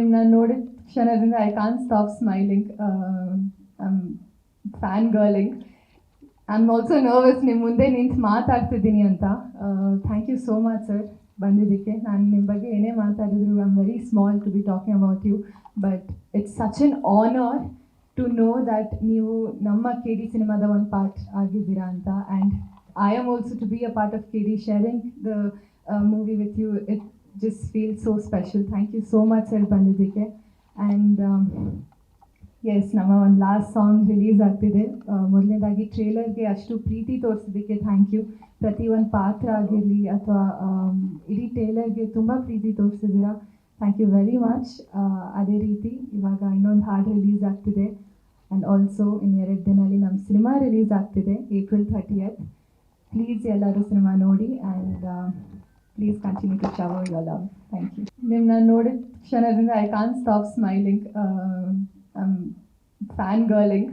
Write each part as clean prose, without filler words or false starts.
ನಿಮ್ಮನ್ನ ನೋಡಿದ ಕ್ಷಣದಿಂದ I can't stop smiling. Fan girling. I am also nervous ನಿಮ್ಮ ಮುಂದೆ ನಿಂತು ಮಾತಾಡ್ತಿದ್ದೀನಿ ಅಂತ. Thank you so much sir ಬಂದಿದ್ದಕ್ಕೆ. ನಾನು ನಿಮ್ಮ ಬಗ್ಗೆ ಏನೇ ಮಾತಾಡಿದ್ರು I am very small to be talking about you, but it's such an honour to know that ನೀವು ನಮ್ಮ ಕೆ ಡಿ ಸಿನಿಮಾದ ಒಂದು ಪಾರ್ಟ್ ಆಗಿದ್ದೀರಾ ಅಂತ. And I am also to be a part of K D sharing the movie with you. It just feel so special. Thank you so much sir ಬಂದಿದ್ದಕ್ಕೆ. And yes, ನಮ್ಮ ಒಂದು last song release ಆಗ್ತಿದೆ. ಮೊದಲನೇದಾಗಿ ಟ್ರೇಲರ್ಗೆ ಅಷ್ಟು ಪ್ರೀತಿ ತೋರಿಸಿದ್ದಕ್ಕೆ thank you. ಪ್ರತಿ ಒಂದು ಪಾತ್ರ ಆಗಿರಲಿ ಅಥವಾ ಇಡೀ ಟ್ರೇಲರ್ಗೆ ತುಂಬ ಪ್ರೀತಿ ತೋರಿಸಿದ್ದೀರಾ. Thank you very much. ಅದೇ ರೀತಿ ಇವಾಗ ಇನ್ನೊಂದು ಹಾಡು ರಿಲೀಸ್ ಆಗ್ತಿದೆ. ಆ್ಯಂಡ್ ಆಲ್ಸೋ ಇನ್ನು 2 ದಿನಲ್ಲಿ ನಮ್ಮ ಸಿನಿಮಾ ರಿಲೀಸ್ ಆಗ್ತಿದೆ April 30th. ಪ್ಲೀಸ್ ಎಲ್ಲರೂ ಸಿನಿಮಾ ನೋಡಿ and please continue to shower your love. Thank you. ನಿಮ್ಮನ್ನ ನೋಡಿದ ಕ್ಷಣದಿಂದ I can't stop smiling. Fan girling.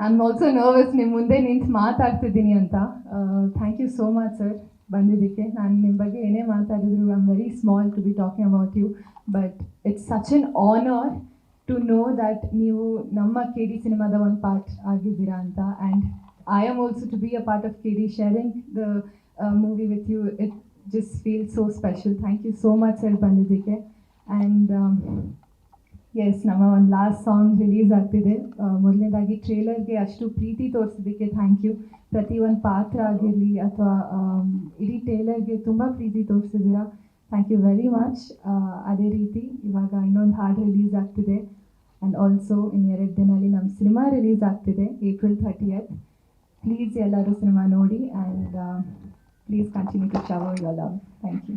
I am also nervous ನಿಮ್ಮ ಮುಂದೆ ನಿಂತು ಮಾತಾಡ್ತಿದ್ದೀನಿ ಅಂತ. Thank you so much sir ಬಂದಿದ್ದಕ್ಕೆ. ನಾನು ನಿಮ್ಮ ಬಗ್ಗೆ ಏನೇ ಮಾತಾಡಿದ್ರು I am very small to be talking about you, but it's such an honour to know that ನೀವು ನಮ್ಮ ಕೆ ಡಿ ಸಿನಿಮಾದ ಒಂದು ಪಾರ್ಟ್ ಆಗಿದ್ದೀರಾ ಅಂತ. And I am also to be a part of K D sharing the movie with you. It just feel so special. Thank you so much sir ಬಂದಿದ್ದಕ್ಕೆ. And yes, ನಮ್ಮ ಒಂದು last song release ಆಗ್ತಿದೆ. ಮೊದಲನೇದಾಗಿ ಟ್ರೇಲರ್ಗೆ ಅಷ್ಟು ಪ್ರೀತಿ ತೋರಿಸಿದ್ದಕ್ಕೆ thank you. ಪ್ರತಿ ಒಂದು ಪಾತ್ರ ಆಗಿರಲಿ ಅಥವಾ ಇಡೀ ಟ್ರೇಲರ್ಗೆ ತುಂಬ ಪ್ರೀತಿ ತೋರಿಸಿದ್ದೀರಾ. Thank you very much. ಅದೇ ರೀತಿ ಇವಾಗ ಇನ್ನೊಂದು ಹಾಡು ರಿಲೀಸ್ ಆಗ್ತಿದೆ. ಆ್ಯಂಡ್ ಆಲ್ಸೋ ಇನ್ನು 2 ದಿನಲ್ಲಿ ನಮ್ಮ ಸಿನಿಮಾ ರಿಲೀಸ್ ಆಗ್ತಿದೆ April 30th. ಪ್ಲೀಸ್ ಎಲ್ಲರೂ ಸಿನಿಮಾ ನೋಡಿ and please continue to shower your love. Thank you.